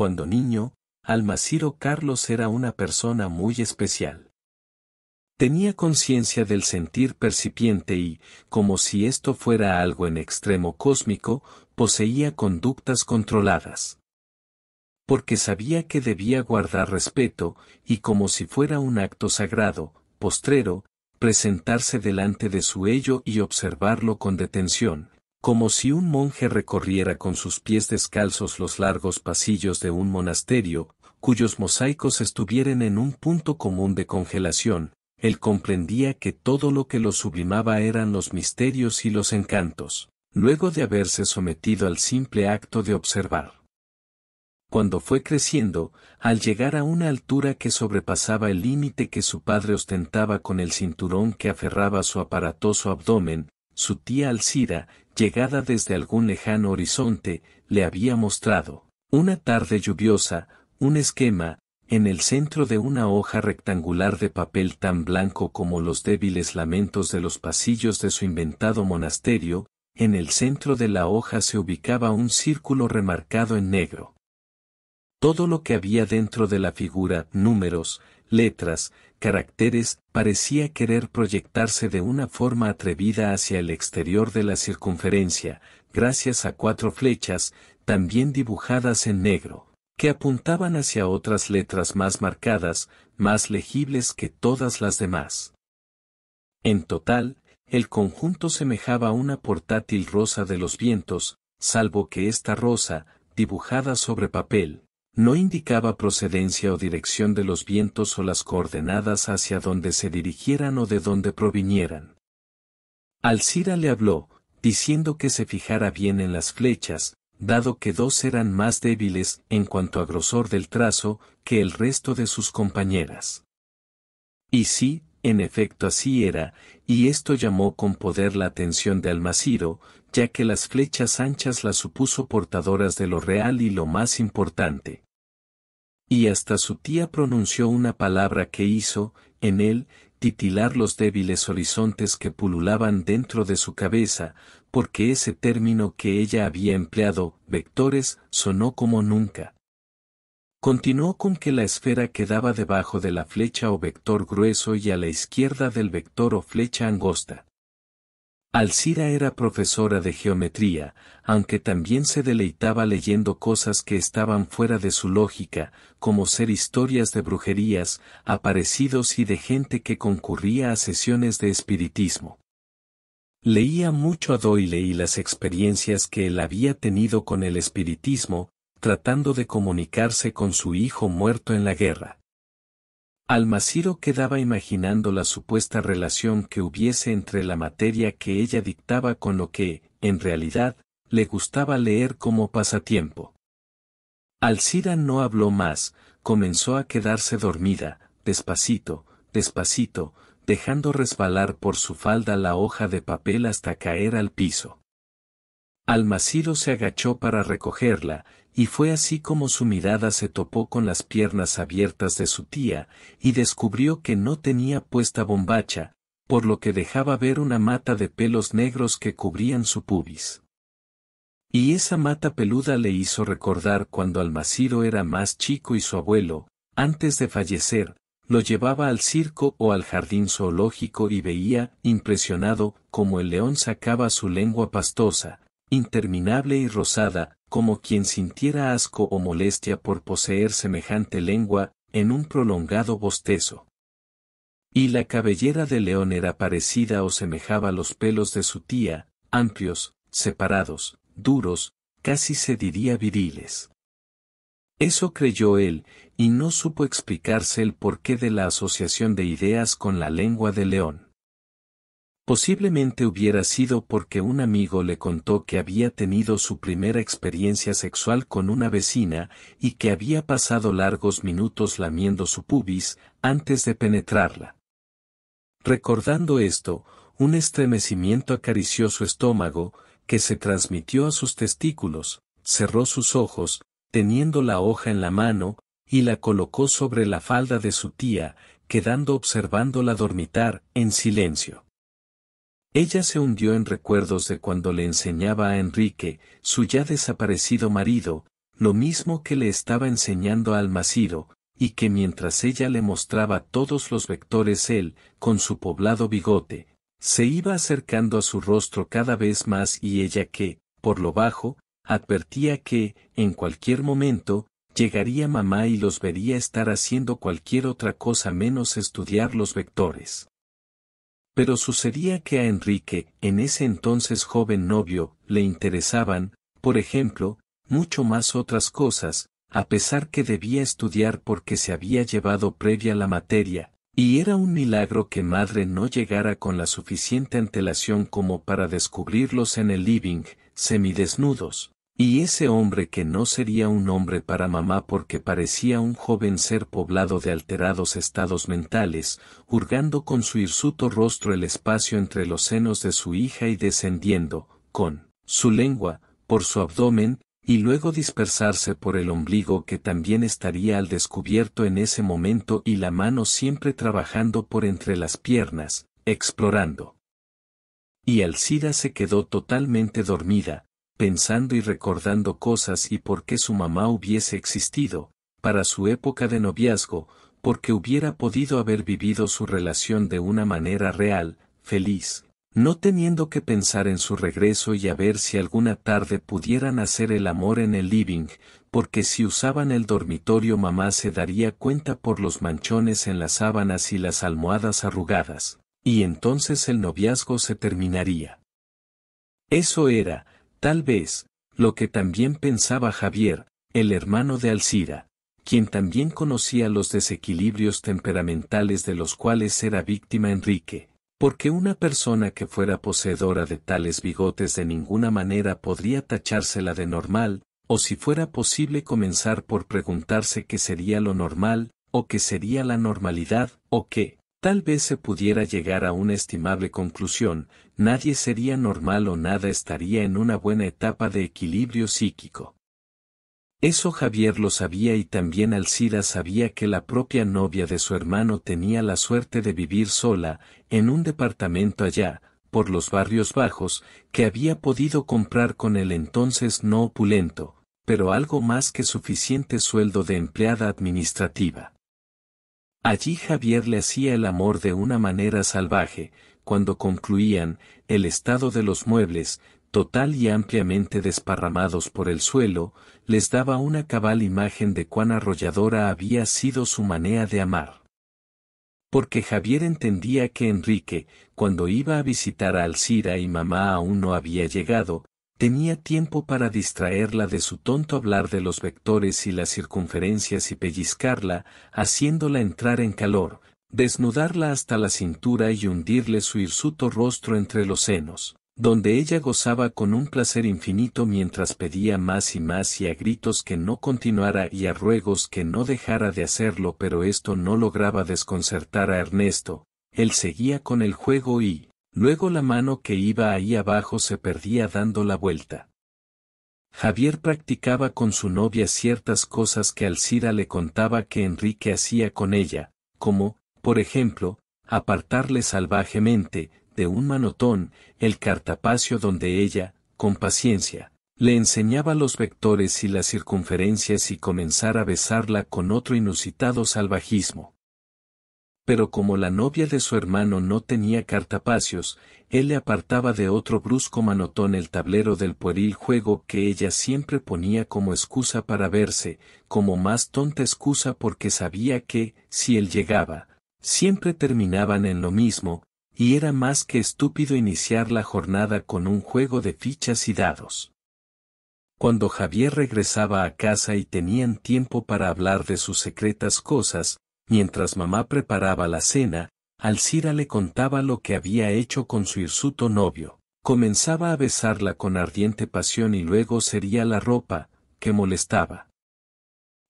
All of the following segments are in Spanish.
Cuando niño, Almaciro Carlos era una persona muy especial. Tenía conciencia del sentir percipiente y, como si esto fuera algo en extremo cósmico, poseía conductas controladas. Porque sabía que debía guardar respeto, y como si fuera un acto sagrado, postrero, presentarse delante de su ello y observarlo con detención, como si un monje recorriera con sus pies descalzos los largos pasillos de un monasterio, cuyos mosaicos estuvieran en un punto común de congelación. Él comprendía que todo lo que lo sublimaba eran los misterios y los encantos, luego de haberse sometido al simple acto de observar. Cuando fue creciendo, al llegar a una altura que sobrepasaba el límite que su padre ostentaba con el cinturón que aferraba su aparatoso abdomen, su tía Alcira, llegada desde algún lejano horizonte, le había mostrado, una tarde lluviosa, un esquema, en el centro de una hoja rectangular de papel tan blanco como los débiles lamentos de los pasillos de su inventado monasterio. En el centro de la hoja se ubicaba un círculo remarcado en negro. Todo lo que había dentro de la figura, números, letras, caracteres, parecía querer proyectarse de una forma atrevida hacia el exterior de la circunferencia, gracias a 4 flechas, también dibujadas en negro, que apuntaban hacia otras letras más marcadas, más legibles que todas las demás. En total, el conjunto semejaba a una portátil rosa de los vientos, salvo que esta rosa, dibujada sobre papel, no indicaba procedencia o dirección de los vientos o las coordenadas hacia donde se dirigieran o de donde provinieran. Alcira le habló, diciendo que se fijara bien en las flechas, dado que 2 eran más débiles en cuanto a grosor del trazo que el resto de sus compañeras. Y sí, en efecto así era, y esto llamó con poder la atención de Almaciro, ya que las flechas anchas las supuso portadoras de lo real y lo más importante. Y hasta su tía pronunció una palabra que hizo, en él, titilar los débiles horizontes que pululaban dentro de su cabeza, porque ese término que ella había empleado, vectores, sonó como nunca. Continuó con que la esfera quedaba debajo de la flecha o vector grueso y a la izquierda del vector o flecha angosta. Alcira era profesora de geometría, aunque también se deleitaba leyendo cosas que estaban fuera de su lógica, como ser historias de brujerías, aparecidos y de gente que concurría a sesiones de espiritismo. Leía mucho a Doyle y las experiencias que él había tenido con el espiritismo, tratando de comunicarse con su hijo muerto en la guerra. Almaciro quedaba imaginando la supuesta relación que hubiese entre la materia que ella dictaba con lo que, en realidad, le gustaba leer como pasatiempo. Alcira no habló más, comenzó a quedarse dormida, despacito, despacito, dejando resbalar por su falda la hoja de papel hasta caer al piso. Almaciro se agachó para recogerla, y fue así como su mirada se topó con las piernas abiertas de su tía, y descubrió que no tenía puesta bombacha, por lo que dejaba ver una mata de pelos negros que cubrían su pubis. Y esa mata peluda le hizo recordar cuando Almaciro era más chico y su abuelo, antes de fallecer, lo llevaba al circo o al jardín zoológico y veía, impresionado, como el león sacaba su lengua pastosa, interminable y rosada, como quien sintiera asco o molestia por poseer semejante lengua, en un prolongado bostezo. Y la cabellera del león era parecida o semejaba a los pelos de su tía, amplios, separados, duros, casi se diría viriles. Eso creyó él, y no supo explicarse el porqué de la asociación de ideas con la lengua del león. Posiblemente hubiera sido porque un amigo le contó que había tenido su primera experiencia sexual con una vecina y que había pasado largos minutos lamiendo su pubis antes de penetrarla. Recordando esto, un estremecimiento acarició su estómago, que se transmitió a sus testículos, cerró sus ojos, teniendo la hoja en la mano, y la colocó sobre la falda de su tía, quedando observándola dormitar, en silencio. Ella se hundió en recuerdos de cuando le enseñaba a Enrique, su ya desaparecido marido, lo mismo que le estaba enseñando a Almaciro, y que mientras ella le mostraba todos los vectores él, con su poblado bigote, se iba acercando a su rostro cada vez más y ella que, por lo bajo, advertía que, en cualquier momento, llegaría mamá y los vería estar haciendo cualquier otra cosa menos estudiar los vectores. Pero sucedía que a Enrique, en ese entonces joven novio, le interesaban, por ejemplo, mucho más otras cosas, a pesar que debía estudiar porque se había llevado previa la materia, y era un milagro que madre no llegara con la suficiente antelación como para descubrirlos en el living, semidesnudos. Y ese hombre que no sería un hombre para mamá porque parecía un joven ser poblado de alterados estados mentales, hurgando con su hirsuto rostro el espacio entre los senos de su hija y descendiendo, con su lengua, por su abdomen, y luego dispersarse por el ombligo que también estaría al descubierto en ese momento y la mano siempre trabajando por entre las piernas, explorando. Y Alcira se quedó totalmente dormida, pensando y recordando cosas y por qué su mamá hubiese existido, para su época de noviazgo, porque hubiera podido haber vivido su relación de una manera real, feliz, no teniendo que pensar en su regreso y a ver si alguna tarde pudieran hacer el amor en el living, porque si usaban el dormitorio mamá se daría cuenta por los manchones en las sábanas y las almohadas arrugadas, y entonces el noviazgo se terminaría. Eso era, tal vez, lo que también pensaba Javier, el hermano de Alcira, quien también conocía los desequilibrios temperamentales de los cuales era víctima Enrique, porque una persona que fuera poseedora de tales bigotes de ninguna manera podría tachársela de normal, o si fuera posible comenzar por preguntarse qué sería lo normal, o qué sería la normalidad, o qué. Tal vez se pudiera llegar a una estimable conclusión, nadie sería normal o nada estaría en una buena etapa de equilibrio psíquico. Eso Javier lo sabía y también Alcira sabía que la propia novia de su hermano tenía la suerte de vivir sola, en un departamento allá, por los barrios bajos, que había podido comprar con el entonces no opulento, pero algo más que suficiente sueldo de empleada administrativa. Allí Javier le hacía el amor de una manera salvaje, cuando concluían, el estado de los muebles, total y ampliamente desparramados por el suelo, les daba una cabal imagen de cuán arrolladora había sido su manera de amar. Porque Javier entendía que Enrique, cuando iba a visitar a Alcira y mamá aún no había llegado, tenía tiempo para distraerla de su tonto hablar de los vectores y las circunferencias y pellizcarla, haciéndola entrar en calor, desnudarla hasta la cintura y hundirle su hirsuto rostro entre los senos, donde ella gozaba con un placer infinito mientras pedía más y a gritos que no continuara y a ruegos que no dejara de hacerlo, pero esto no lograba desconcertar a Ernesto, él seguía con el juego y, luego la mano que iba ahí abajo se perdía dando la vuelta. Javier practicaba con su novia ciertas cosas que Alcira le contaba que Enrique hacía con ella, como, por ejemplo, apartarle salvajemente, de un manotón, el cartapacio donde ella, con paciencia, le enseñaba los vectores y las circunferencias y comenzar a besarla con otro inusitado salvajismo. Pero como la novia de su hermano no tenía cartapacios, él le apartaba de otro brusco manotón el tablero del pueril juego que ella siempre ponía como excusa para verse, como más tonta excusa porque sabía que, si él llegaba, siempre terminaban en lo mismo, y era más que estúpido iniciar la jornada con un juego de fichas y dados. Cuando Javier regresaba a casa y tenían tiempo para hablar de sus secretas cosas, mientras mamá preparaba la cena, Alcira le contaba lo que había hecho con su hirsuto novio. Comenzaba a besarla con ardiente pasión y luego sería la ropa, que molestaba.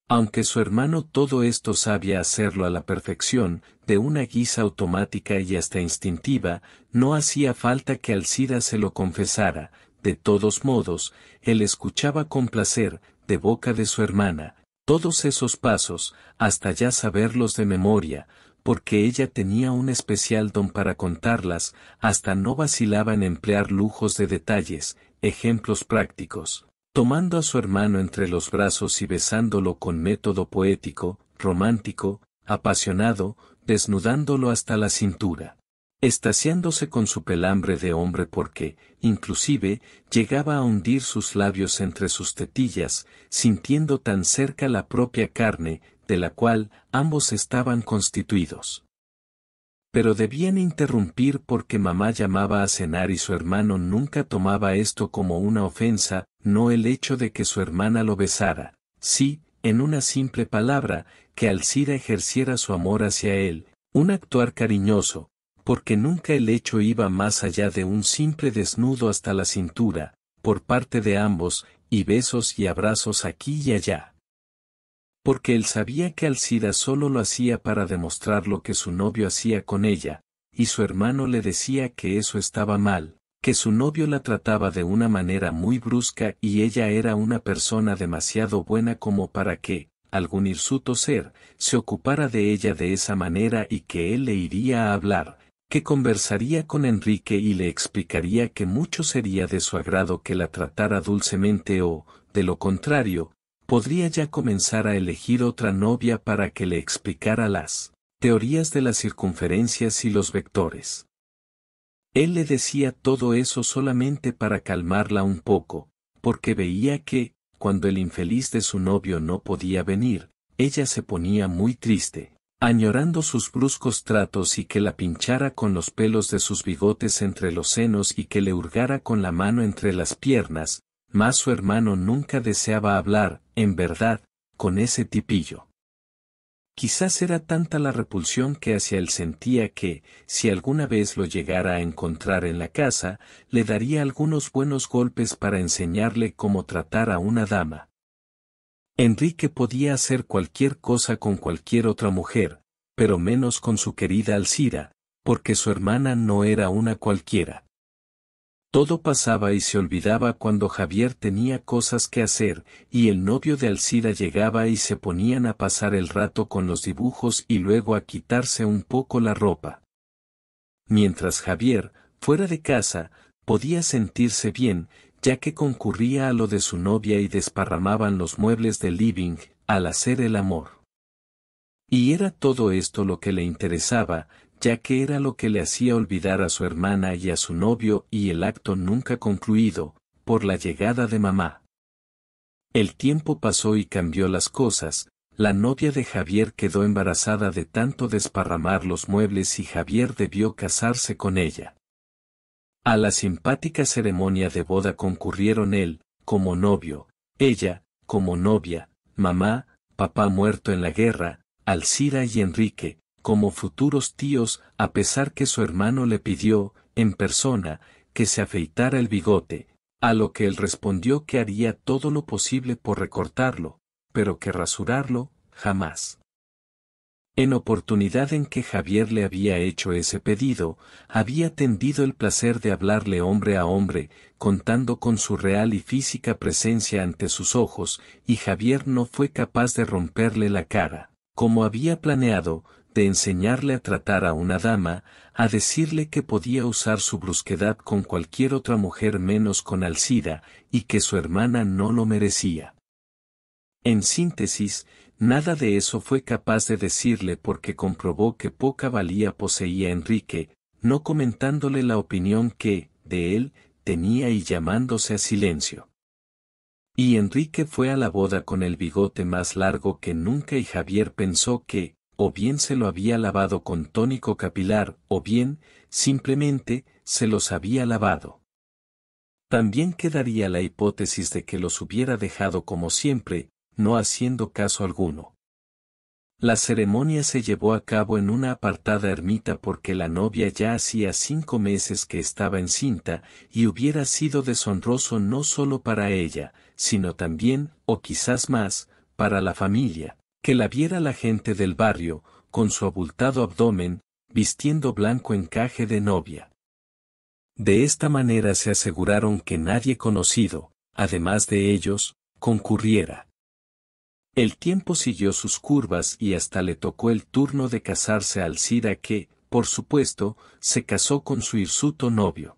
Aunque su hermano todo esto sabía hacerlo a la perfección, de una guisa automática y hasta instintiva, no hacía falta que Alcira se lo confesara, de todos modos, él escuchaba con placer, de boca de su hermana, todos esos pasos, hasta ya saberlos de memoria, porque ella tenía un especial don para contarlas, hasta no vacilaba en emplear lujos de detalles, ejemplos prácticos. Tomando a su hermano entre los brazos y besándolo con método poético, romántico, apasionado, desnudándolo hasta la cintura. Estaciándose con su pelambre de hombre porque, inclusive, llegaba a hundir sus labios entre sus tetillas, sintiendo tan cerca la propia carne, de la cual ambos estaban constituidos. Pero debían interrumpir porque mamá llamaba a cenar y su hermano nunca tomaba esto como una ofensa, no el hecho de que su hermana lo besara, sí, en una simple palabra, que Alcira ejerciera su amor hacia él, un actuar cariñoso, porque nunca el hecho iba más allá de un simple desnudo hasta la cintura, por parte de ambos, y besos y abrazos aquí y allá. Porque él sabía que Alcira solo lo hacía para demostrar lo que su novio hacía con ella, y su hermano le decía que eso estaba mal, que su novio la trataba de una manera muy brusca y ella era una persona demasiado buena como para que, algún hirsuto ser, se ocupara de ella de esa manera y que él le iría a hablar, que conversaría con Enrique y le explicaría que mucho sería de su agrado que la tratara dulcemente o, de lo contrario, podría ya comenzar a elegir otra novia para que le explicara las teorías de las circunferencias y los vectores. Él le decía todo eso solamente para calmarla un poco, porque veía que, cuando el infeliz de su novio no podía venir, ella se ponía muy triste, añorando sus bruscos tratos y que la pinchara con los pelos de sus bigotes entre los senos y que le hurgara con la mano entre las piernas, mas su hermano nunca deseaba hablar, en verdad, con ese tipillo. Quizás era tanta la repulsión que hacia él sentía que, si alguna vez lo llegara a encontrar en la casa, le daría algunos buenos golpes para enseñarle cómo tratar a una dama. Enrique podía hacer cualquier cosa con cualquier otra mujer, pero menos con su querida Alcira, porque su hermana no era una cualquiera. Todo pasaba y se olvidaba cuando Javier tenía cosas que hacer, y el novio de Alcira llegaba y se ponían a pasar el rato con los dibujos y luego a quitarse un poco la ropa. Mientras Javier, fuera de casa, podía sentirse bien, ya que concurría a lo de su novia y desparramaban los muebles del living, al hacer el amor. Y era todo esto lo que le interesaba, ya que era lo que le hacía olvidar a su hermana y a su novio y el acto nunca concluido, por la llegada de mamá. El tiempo pasó y cambió las cosas, la novia de Javier quedó embarazada de tanto desparramar los muebles y Javier debió casarse con ella. A la simpática ceremonia de boda concurrieron él, como novio, ella, como novia, mamá, papá muerto en la guerra, Alcira y Enrique, como futuros tíos, a pesar que su hermano le pidió, en persona, que se afeitara el bigote, a lo que él respondió que haría todo lo posible por recortarlo, pero que rasurarlo, jamás. En oportunidad en que Javier le había hecho ese pedido, había tendido el placer de hablarle hombre a hombre, contando con su real y física presencia ante sus ojos, y Javier no fue capaz de romperle la cara, como había planeado, de enseñarle a tratar a una dama, a decirle que podía usar su brusquedad con cualquier otra mujer menos con Alcira, y que su hermana no lo merecía. En síntesis, nada de eso fue capaz de decirle porque comprobó que poca valía poseía Enrique, no comentándole la opinión que, de él, tenía y llamándose a silencio. Y Enrique fue a la boda con el bigote más largo que nunca y Javier pensó que, o bien se lo había lavado con tónico capilar, o bien, simplemente, se los había lavado. También quedaría la hipótesis de que los hubiera dejado como siempre, no haciendo caso alguno. La ceremonia se llevó a cabo en una apartada ermita porque la novia ya hacía 5 meses que estaba encinta, y hubiera sido deshonroso no solo para ella, sino también, o quizás más, para la familia, que la viera la gente del barrio, con su abultado abdomen, vistiendo blanco encaje de novia. De esta manera se aseguraron que nadie conocido, además de ellos, concurriera. El tiempo siguió sus curvas y hasta le tocó el turno de casarse a Alcira que, por supuesto, se casó con su hirsuto novio.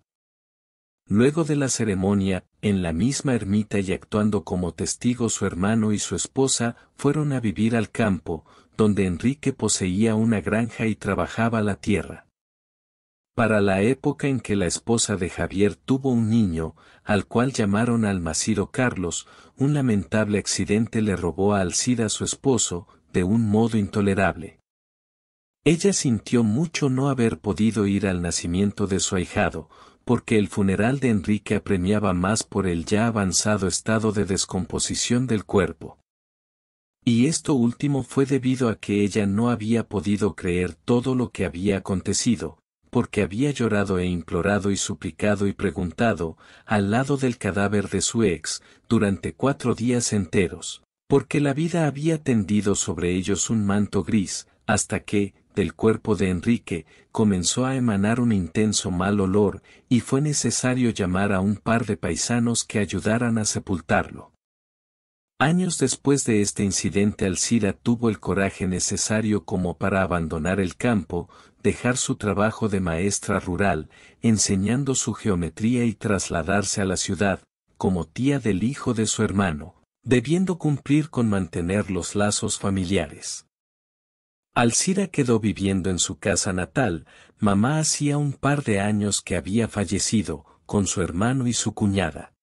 Luego de la ceremonia, en la misma ermita y actuando como testigos su hermano y su esposa fueron a vivir al campo, donde Enrique poseía una granja y trabajaba la tierra. Para la época en que la esposa de Javier tuvo un niño, al cual llamaron Almaciro Carlos, un lamentable accidente le robó a Alcida su esposo, de un modo intolerable. Ella sintió mucho no haber podido ir al nacimiento de su ahijado, porque el funeral de Enrique apremiaba más por el ya avanzado estado de descomposición del cuerpo. Y esto último fue debido a que ella no había podido creer todo lo que había acontecido, porque había llorado e implorado y suplicado y preguntado, al lado del cadáver de su ex, durante 4 días enteros, porque la vida había tendido sobre ellos un manto gris, hasta que, del cuerpo de Enrique, comenzó a emanar un intenso mal olor, y fue necesario llamar a un par de paisanos que ayudaran a sepultarlo. Años después de este incidente Alcida tuvo el coraje necesario como para abandonar el campo, dejar su trabajo de maestra rural, enseñando su geometría y trasladarse a la ciudad, como tía del hijo de su hermano, debiendo cumplir con mantener los lazos familiares. Alcida quedó viviendo en su casa natal, mamá hacía un par de años que había fallecido, con su hermano y su cuñada.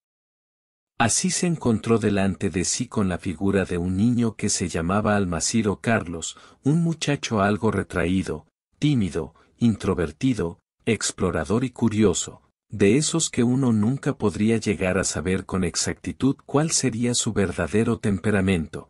Así se encontró delante de sí con la figura de un niño que se llamaba Almaciro Carlos, un muchacho algo retraído, tímido, introvertido, explorador y curioso, de esos que uno nunca podría llegar a saber con exactitud cuál sería su verdadero temperamento.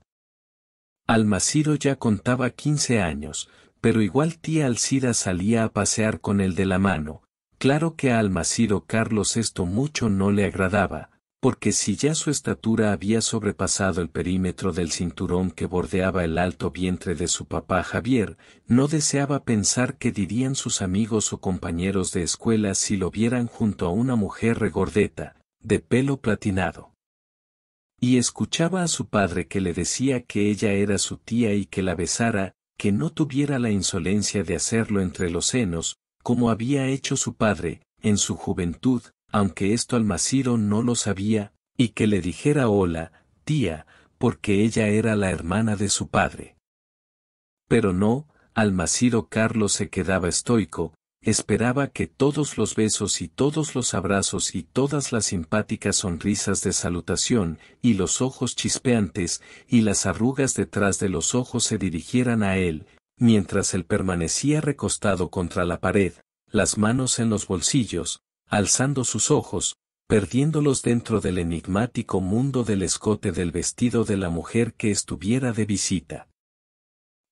Almaciro ya contaba 15 años, pero igual tía Alcida salía a pasear con él de la mano. Claro que a Almaciro Carlos esto mucho no le agradaba, porque si ya su estatura había sobrepasado el perímetro del cinturón que bordeaba el alto vientre de su papá Javier, no deseaba pensar qué dirían sus amigos o compañeros de escuela si lo vieran junto a una mujer regordeta, de pelo platinado. Y escuchaba a su padre que le decía que ella era su tía y que la besara, que no tuviera la insolencia de hacerlo entre los senos, como había hecho su padre, en su juventud, aunque esto Almaciro no lo sabía, y que le dijera hola, tía, porque ella era la hermana de su padre. Pero no, Almaciro Carlos se quedaba estoico, esperaba que todos los besos y todos los abrazos y todas las simpáticas sonrisas de salutación, y los ojos chispeantes, y las arrugas detrás de los ojos se dirigieran a él, mientras él permanecía recostado contra la pared, las manos en los bolsillos, alzando sus ojos, perdiéndolos dentro del enigmático mundo del escote del vestido de la mujer que estuviera de visita.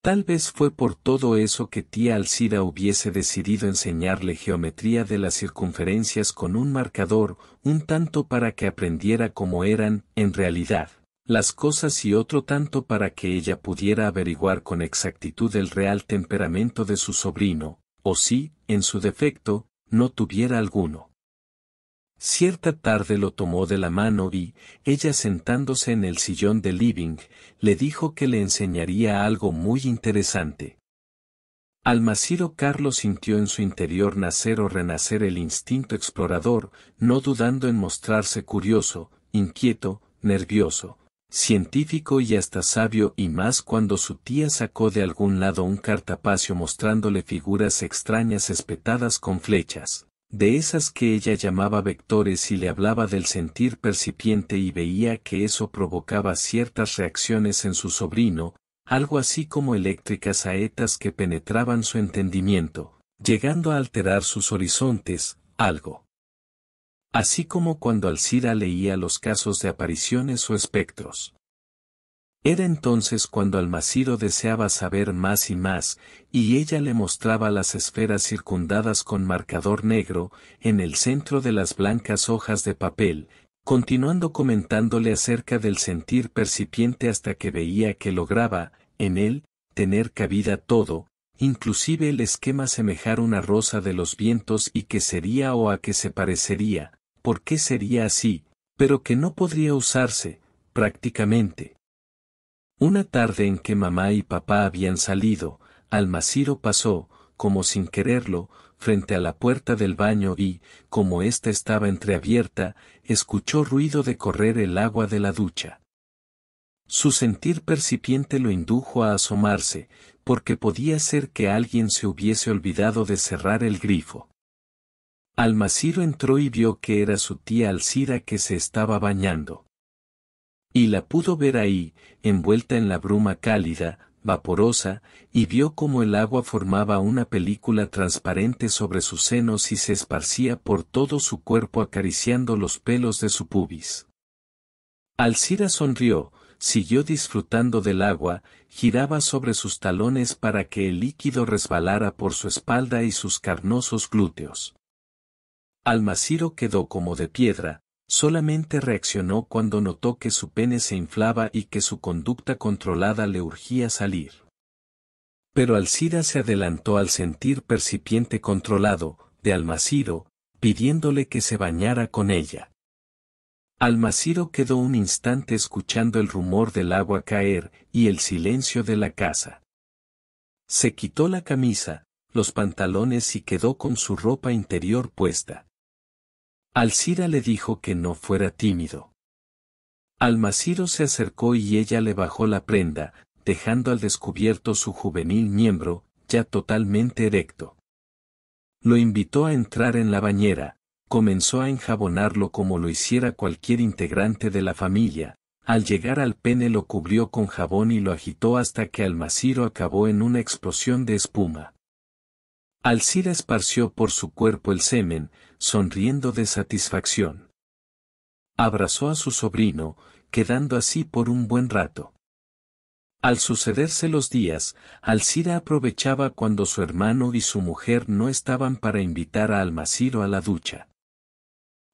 Tal vez fue por todo eso que tía Alcida hubiese decidido enseñarle geometría de las circunferencias con un marcador, un tanto para que aprendiera cómo eran, en realidad, las cosas y otro tanto para que ella pudiera averiguar con exactitud el real temperamento de su sobrino, o si, en su defecto, no tuviera alguno. Cierta tarde lo tomó de la mano y, ella sentándose en el sillón del living, le dijo que le enseñaría algo muy interesante. Almaciro Carlos sintió en su interior nacer o renacer el instinto explorador, no dudando en mostrarse curioso, inquieto, nervioso, científico y hasta sabio, y más cuando su tía sacó de algún lado un cartapacio mostrándole figuras extrañas espetadas con flechas, de esas que ella llamaba vectores, y le hablaba del sentir percipiente y veía que eso provocaba ciertas reacciones en su sobrino, algo así como eléctricas saetas que penetraban su entendimiento, llegando a alterar sus horizontes, algo así como cuando Alcida leía los casos de apariciones o espectros. Era entonces cuando Almaciro deseaba saber más y más, y ella le mostraba las esferas circundadas con marcador negro, en el centro de las blancas hojas de papel, continuando comentándole acerca del sentir percipiente hasta que veía que lograba, en él, tener cabida todo, inclusive el esquema semejar una rosa de los vientos, y que sería o a qué se parecería, por qué sería así, pero que no podría usarse, prácticamente. Una tarde en que mamá y papá habían salido, Almaciro pasó, como sin quererlo, frente a la puerta del baño y, como ésta estaba entreabierta, escuchó ruido de correr el agua de la ducha. Su sentir percipiente lo indujo a asomarse, porque podía ser que alguien se hubiese olvidado de cerrar el grifo. Almaciro entró y vio que era su tía Alcira que se estaba bañando. Y la pudo ver ahí, envuelta en la bruma cálida, vaporosa, y vio cómo el agua formaba una película transparente sobre sus senos y se esparcía por todo su cuerpo acariciando los pelos de su pubis. Alcira sonrió, siguió disfrutando del agua, giraba sobre sus talones para que el líquido resbalara por su espalda y sus carnosos glúteos. Almaciro quedó como de piedra, solamente reaccionó cuando notó que su pene se inflaba y que su conducta controlada le urgía salir. Pero Alcira se adelantó al sentir percipiente controlado, de Almaciro, pidiéndole que se bañara con ella. Almaciro quedó un instante escuchando el rumor del agua caer y el silencio de la casa. Se quitó la camisa, los pantalones y quedó con su ropa interior puesta. Alcira le dijo que no fuera tímido. Almaciro se acercó y ella le bajó la prenda, dejando al descubierto su juvenil miembro, ya totalmente erecto. Lo invitó a entrar en la bañera, comenzó a enjabonarlo como lo hiciera cualquier integrante de la familia. Al llegar al pene lo cubrió con jabón y lo agitó hasta que Almaciro acabó en una explosión de espuma. Alcira esparció por su cuerpo el semen, sonriendo de satisfacción. Abrazó a su sobrino, quedando así por un buen rato. Al sucederse los días, Alcira aprovechaba cuando su hermano y su mujer no estaban para invitar a Almaciro a la ducha.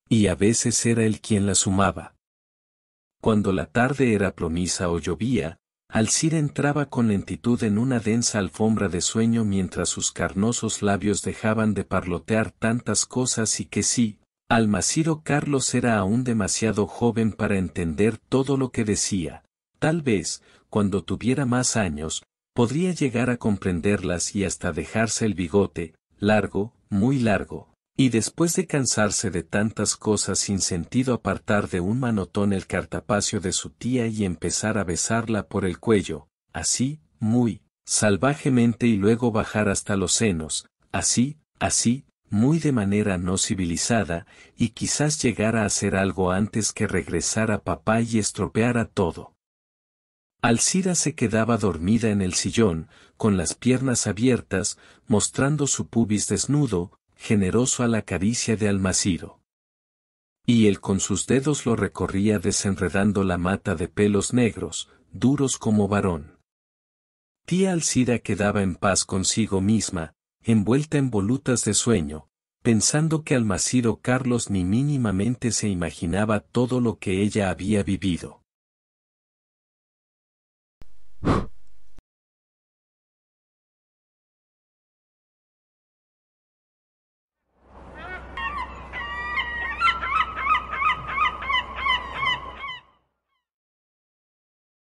Y a veces era él quien la sumaba. Cuando la tarde era plomiza o llovía, Alcira entraba con lentitud en una densa alfombra de sueño mientras sus carnosos labios dejaban de parlotear tantas cosas y que sí, Almaciro Carlos era aún demasiado joven para entender todo lo que decía. Tal vez, cuando tuviera más años, podría llegar a comprenderlas y hasta dejarse el bigote, largo, muy largo, y después de cansarse de tantas cosas sin sentido apartar de un manotón el cartapacio de su tía y empezar a besarla por el cuello, así, muy salvajemente y luego bajar hasta los senos, así, muy de manera no civilizada, y quizás llegara a hacer algo antes que regresara papá y estropeara todo. Alcira se quedaba dormida en el sillón, con las piernas abiertas, mostrando su pubis desnudo, generoso a la caricia de Almaciro. Y él con sus dedos lo recorría desenredando la mata de pelos negros, duros como varón. Tía Alcira quedaba en paz consigo misma, envuelta en volutas de sueño, pensando que Almaciro Carlos ni mínimamente se imaginaba todo lo que ella había vivido.